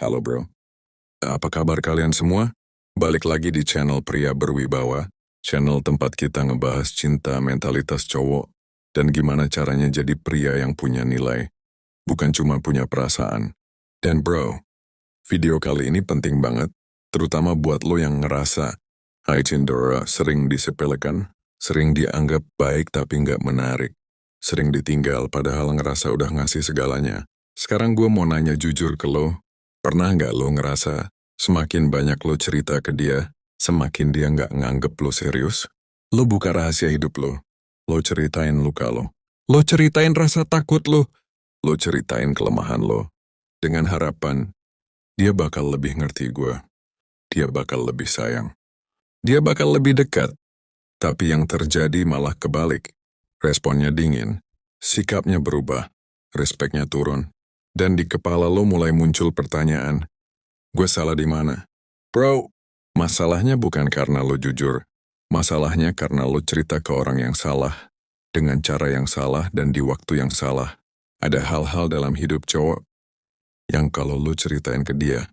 Halo bro, apa kabar kalian semua? Balik lagi di channel Pria Berwibawa, channel tempat kita ngebahas cinta, mentalitas cowok, dan gimana caranya jadi pria yang punya nilai, bukan cuma punya perasaan. Dan bro, video kali ini penting banget, terutama buat lo yang ngerasa Hai Cindora sering disepelekan, sering dianggap baik tapi nggak menarik, sering ditinggal padahal ngerasa udah ngasih segalanya. Sekarang gue mau nanya jujur ke lo, pernah nggak lo ngerasa semakin banyak lo cerita ke dia, semakin dia nggak nganggep lo serius? Lo buka rahasia hidup lo ceritain luka lo ceritain rasa takut lo ceritain kelemahan lo, dengan harapan dia bakal lebih ngerti gue, dia bakal lebih sayang, dia bakal lebih dekat. Tapi yang terjadi malah kebalik. Responnya dingin, sikapnya berubah, respeknya turun, dan di kepala lo mulai muncul pertanyaan, gue salah di mana? Bro, masalahnya bukan karena lo jujur, masalahnya karena lo cerita ke orang yang salah, dengan cara yang salah dan di waktu yang salah. Ada hal-hal dalam hidup cowok yang kalau lo ceritain ke dia,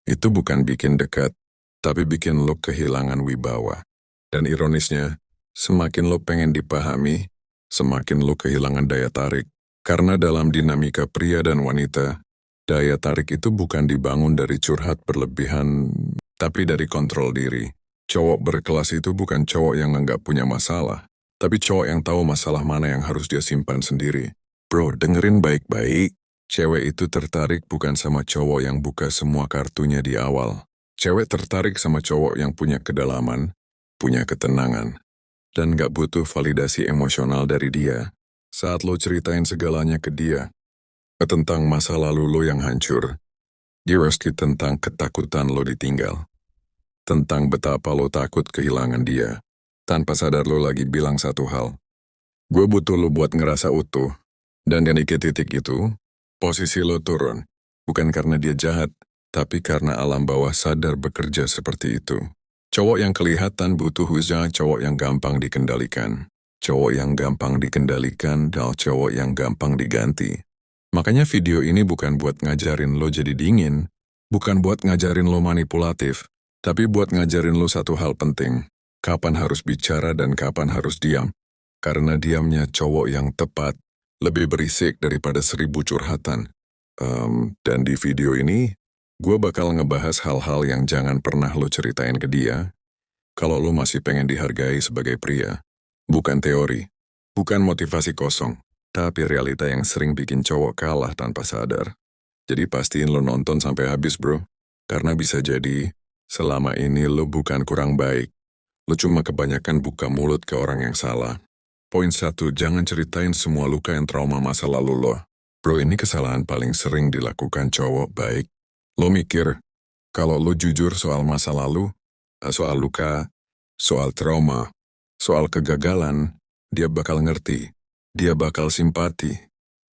itu bukan bikin dekat, tapi bikin lo kehilangan wibawa. Dan ironisnya, semakin lo pengen dipahami, semakin lo kehilangan daya tarik. Karena dalam dinamika pria dan wanita, daya tarik itu bukan dibangun dari curhat berlebihan, tapi dari kontrol diri. Cowok berkelas itu bukan cowok yang nggak punya masalah, tapi cowok yang tahu masalah mana yang harus dia simpan sendiri. Bro, dengerin baik-baik, cewek itu tertarik bukan sama cowok yang buka semua kartunya di awal. Cewek tertarik sama cowok yang punya kedalaman, punya ketenangan, dan gak butuh validasi emosional dari dia. Saat lo ceritain segalanya ke dia, tentang masa lalu lo yang hancur, dia pasti tentang ketakutan lo ditinggal, tentang betapa lo takut kehilangan dia, tanpa sadar lo lagi bilang satu hal. Gue butuh lo buat ngerasa utuh, dan di titik itu, posisi lo turun, bukan karena dia jahat, tapi karena alam bawah sadar bekerja seperti itu. Cowok yang kelihatan butuh usaha, cowok yang gampang dikendalikan. Cowok yang gampang dikendalikan dan cowok yang gampang diganti. Makanya video ini bukan buat ngajarin lo jadi dingin, bukan buat ngajarin lo manipulatif, tapi buat ngajarin lo satu hal penting. Kapan harus bicara dan kapan harus diam. Karena diamnya cowok yang tepat lebih berisik daripada 1000 curhatan. Dan di video ini, gue bakal ngebahas hal-hal yang jangan pernah lo ceritain ke dia, kalau lo masih pengen dihargai sebagai pria. Bukan teori, bukan motivasi kosong, tapi realita yang sering bikin cowok kalah tanpa sadar. Jadi pastiin lo nonton sampai habis bro, karena bisa jadi, selama ini lo bukan kurang baik. Lo cuma kebanyakan buka mulut ke orang yang salah. Poin 1, jangan ceritain semua luka yang trauma masa lalu lo. Bro, ini kesalahan paling sering dilakukan cowok baik. Lo mikir, kalau lo jujur soal masa lalu, soal luka, soal trauma, soal kegagalan, dia bakal ngerti, dia bakal simpati,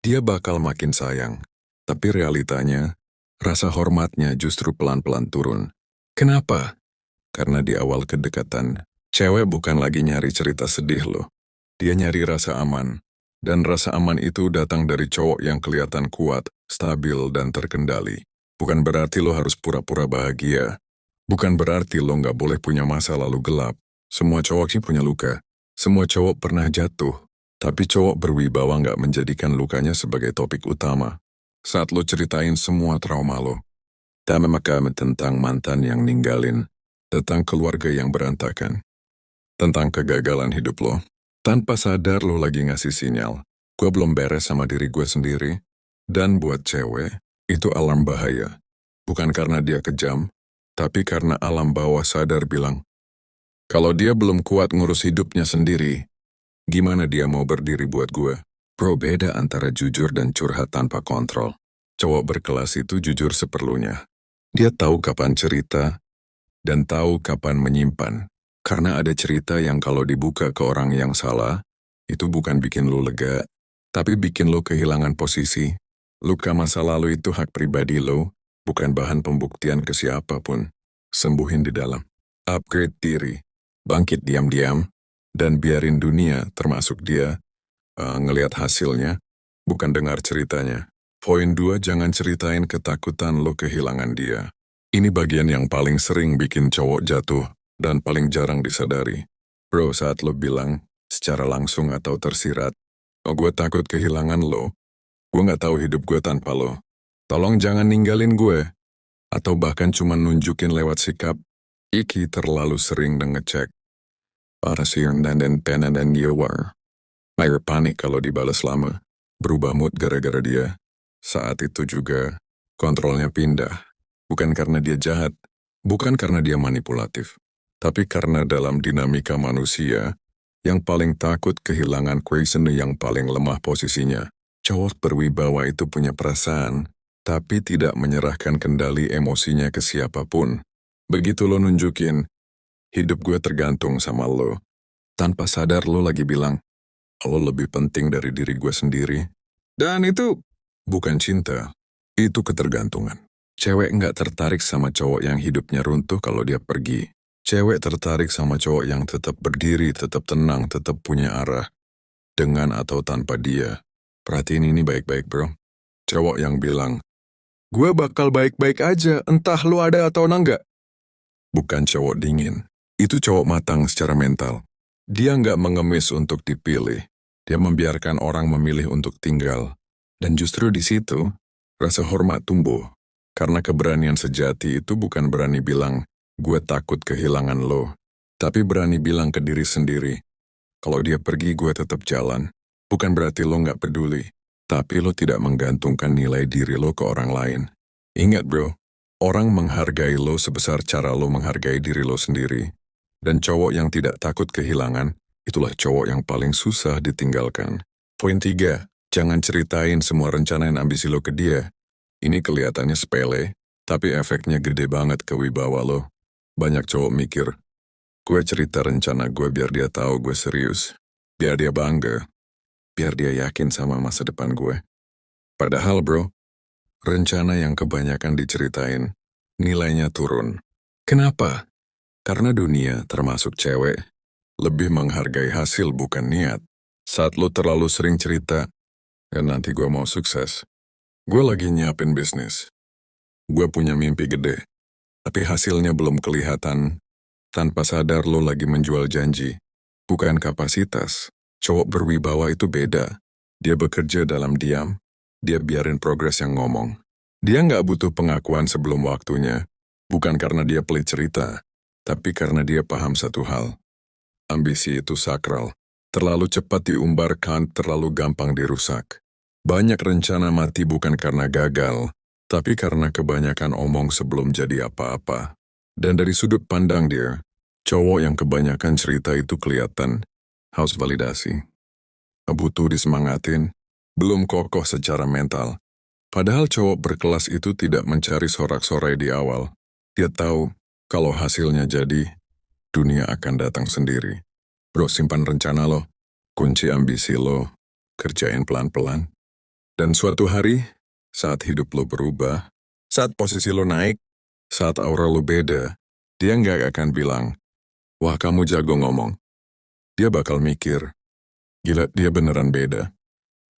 dia bakal makin sayang. Tapi realitanya, rasa hormatnya justru pelan-pelan turun. Kenapa? Karena di awal kedekatan, cewek bukan lagi nyari cerita sedih lo. Dia nyari rasa aman. Dan rasa aman itu datang dari cowok yang kelihatan kuat, stabil, dan terkendali. Bukan berarti lo harus pura-pura bahagia. Bukan berarti lo nggak boleh punya masa lalu gelap. Semua cowok sih punya luka. Semua cowok pernah jatuh. Tapi cowok berwibawa nggak menjadikan lukanya sebagai topik utama. Saat lo ceritain semua trauma lo, tentang mantan yang ninggalin, tentang keluarga yang berantakan, tentang kegagalan hidup lo, tanpa sadar lo lagi ngasih sinyal, gue belum beres sama diri gue sendiri. Dan buat cewek, itu alarm bahaya. Bukan karena dia kejam, tapi karena alam bawah sadar bilang, kalau dia belum kuat ngurus hidupnya sendiri, gimana dia mau berdiri buat gue? Bro, beda antara jujur dan curhat tanpa kontrol. Cowok berkelas itu jujur seperlunya. Dia tahu kapan cerita, dan tahu kapan menyimpan. Karena ada cerita yang kalau dibuka ke orang yang salah, itu bukan bikin lo lega, tapi bikin lo kehilangan posisi. Luka masa lalu itu hak pribadi lo, bukan bahan pembuktian ke siapapun. Sembuhin di dalam. Upgrade diri. Bangkit diam-diam. Dan biarin dunia, termasuk dia, ngelihat hasilnya, bukan dengar ceritanya. Poin 2, jangan ceritain ketakutan lo kehilangan dia. Ini bagian yang paling sering bikin cowok jatuh dan paling jarang disadari. Bro, saat lo bilang secara langsung atau tersirat, "Oh, gue takut kehilangan lo. Gue gak tahu hidup gue tanpa lo. Tolong jangan ninggalin gue." Atau bahkan cuma nunjukin lewat sikap, iki terlalu sering dan ngecek. Parasiran dan you were. Air panik kalau dibalas lama. Berubah mood gara-gara dia. Saat itu juga, kontrolnya pindah. Bukan karena dia jahat, bukan karena dia manipulatif. Tapi karena dalam dinamika manusia, yang paling takut kehilangan question yang paling lemah posisinya. Cowok berwibawa itu punya perasaan, tapi tidak menyerahkan kendali emosinya ke siapapun. Begitu lo nunjukin, hidup gue tergantung sama lo. Tanpa sadar lo lagi bilang, lo lebih penting dari diri gue sendiri. Dan itu bukan cinta, itu ketergantungan. Cewek nggak tertarik sama cowok yang hidupnya runtuh kalau dia pergi. Cewek tertarik sama cowok yang tetap berdiri, tetap tenang, tetap punya arah. Dengan atau tanpa dia. Perhatiin ini baik-baik, bro. Cowok yang bilang, "Gue bakal baik-baik aja, entah lo ada atau enggak." Bukan cowok dingin. Itu cowok matang secara mental. Dia nggak mengemis untuk dipilih. Dia membiarkan orang memilih untuk tinggal. Dan justru di situ, rasa hormat tumbuh. Karena keberanian sejati itu bukan berani bilang, "Gue takut kehilangan lo." Tapi berani bilang ke diri sendiri, "Kalau dia pergi, gue tetap jalan." Bukan berarti lo nggak peduli. Tapi lo tidak menggantungkan nilai diri lo ke orang lain. Ingat bro, orang menghargai lo sebesar cara lo menghargai diri lo sendiri. Dan cowok yang tidak takut kehilangan, itulah cowok yang paling susah ditinggalkan. Poin 3, jangan ceritain semua rencana dan ambisi lo ke dia. Ini kelihatannya sepele, tapi efeknya gede banget ke wibawa lo. Banyak cowok mikir, gue cerita rencana gue biar dia tahu gue serius. Biar dia bangga. Biar dia yakin sama masa depan gue. Padahal bro, rencana yang kebanyakan diceritain, nilainya turun. Kenapa? Karena dunia, termasuk cewek, lebih menghargai hasil bukan niat. Saat lo terlalu sering cerita, "Ya nanti gue mau sukses. Gue lagi nyiapin bisnis. Gue punya mimpi gede." Tapi hasilnya belum kelihatan. Tanpa sadar lo lagi menjual janji, bukan kapasitas. Cowok berwibawa itu beda. Dia bekerja dalam diam. Dia biarin progres yang ngomong. Dia nggak butuh pengakuan sebelum waktunya. Bukan karena dia pelit cerita, tapi karena dia paham satu hal. Ambisi itu sakral. Terlalu cepat diumbarkan, terlalu gampang dirusak. Banyak rencana mati bukan karena gagal, tapi karena kebanyakan omong sebelum jadi apa-apa. Dan dari sudut pandang dia, cowok yang kebanyakan cerita itu kelihatan haus validasi. Butuh disemangatin, belum kokoh secara mental. Padahal cowok berkelas itu tidak mencari sorak-sorai di awal. Dia tahu kalau hasilnya jadi, dunia akan datang sendiri. Bro, simpan rencana lo, kunci ambisi lo, kerjain pelan-pelan. Dan suatu hari, saat hidup lo berubah, saat posisi lo naik, saat aura lo beda, dia nggak akan bilang, "Wah, kamu jago ngomong." Dia bakal mikir, "Gila, dia beneran beda."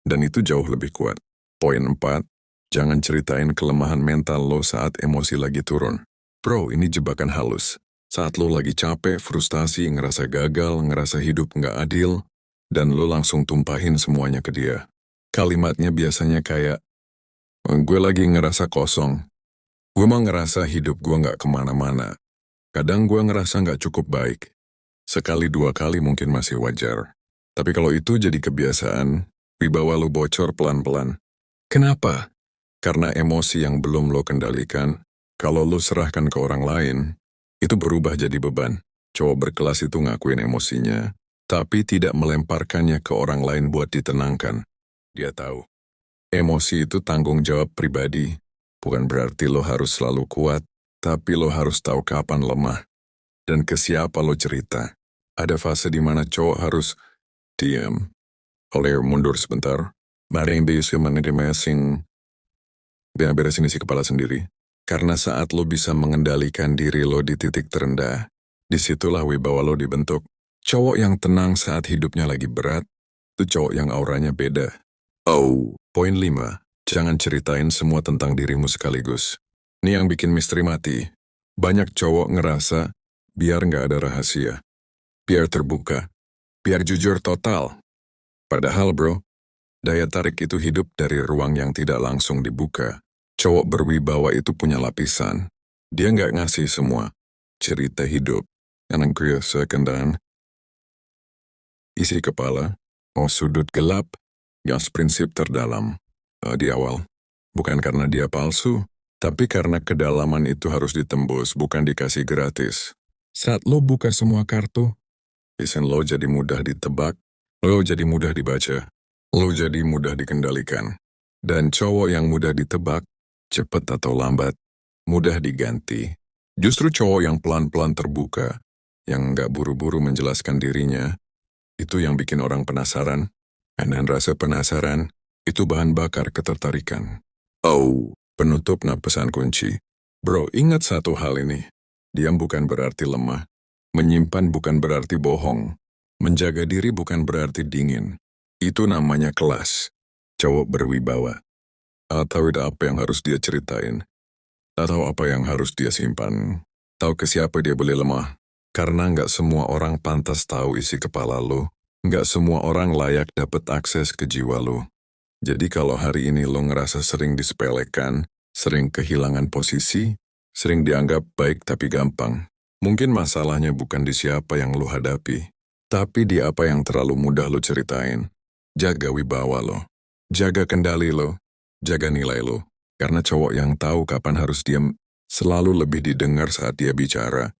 Dan itu jauh lebih kuat. Poin 4, jangan ceritain kelemahan mental lo saat emosi lagi turun. Bro, ini jebakan halus. Saat lo lagi capek, frustasi, ngerasa gagal, ngerasa hidup nggak adil, dan lo langsung tumpahin semuanya ke dia. Kalimatnya biasanya kayak, "Gue lagi ngerasa kosong. Gue mah ngerasa hidup gue nggak kemana-mana. Kadang gue ngerasa nggak cukup baik." Sekali dua kali mungkin masih wajar. Tapi kalau itu jadi kebiasaan, wibawa lo bocor pelan-pelan. Kenapa? Karena emosi yang belum lo kendalikan, kalau lo serahkan ke orang lain, itu berubah jadi beban. Cowok berkelas itu ngakuin emosinya, tapi tidak melemparkannya ke orang lain buat ditenangkan. Dia tahu, emosi itu tanggung jawab pribadi. Bukan berarti lo harus selalu kuat, tapi lo harus tahu kapan lemah. Dan ke siapa lo cerita. Ada fase di mana cowok harus diam. Oleh mundur sebentar. Mari yang bisa menerima beresin isi kepala sendiri. Karena saat lo bisa mengendalikan diri lo di titik terendah, disitulah wibawa lo dibentuk. Cowok yang tenang saat hidupnya lagi berat, itu cowok yang auranya beda. Oh, poin 5. Jangan ceritain semua tentang dirimu sekaligus. Ini yang bikin misteri mati. Banyak cowok ngerasa, biar nggak ada rahasia. Biar terbuka. Biar jujur total. Padahal bro, daya tarik itu hidup dari ruang yang tidak langsung dibuka. Cowok berwibawa itu punya lapisan. Dia nggak ngasih semua. Cerita hidup. Yang sekendan. Isi kepala. Sudut gelap. Gas prinsip terdalam. Di awal. Bukan karena dia palsu. Tapi karena kedalaman itu harus ditembus, bukan dikasih gratis. Saat lo buka semua kartu, desain lo jadi mudah ditebak, lo jadi mudah dibaca, lo jadi mudah dikendalikan. Dan cowok yang mudah ditebak, cepat atau lambat, mudah diganti. Justru cowok yang pelan-pelan terbuka, yang nggak buru-buru menjelaskan dirinya, itu yang bikin orang penasaran. Dan rasa penasaran, itu bahan bakar ketertarikan. Penutup pesan kunci. Bro, ingat satu hal ini. Diam bukan berarti lemah. Menyimpan bukan berarti bohong. Menjaga diri bukan berarti dingin. Itu namanya kelas. Cowok berwibawa. Tahu apa yang harus dia ceritain. Tahu apa yang harus dia simpan. Tahu ke siapa dia boleh lemah. Karena nggak semua orang pantas tahu isi kepala lo. Nggak semua orang layak dapat akses ke jiwa lo. Jadi kalau hari ini lo ngerasa sering disepelekan, sering kehilangan posisi, sering dianggap baik tapi gampang, mungkin masalahnya bukan di siapa yang lo hadapi, tapi di apa yang terlalu mudah lo ceritain. Jaga wibawa lo, jaga kendali lo, jaga nilai lo. Karena cowok yang tahu kapan harus diam, selalu lebih didengar saat dia bicara.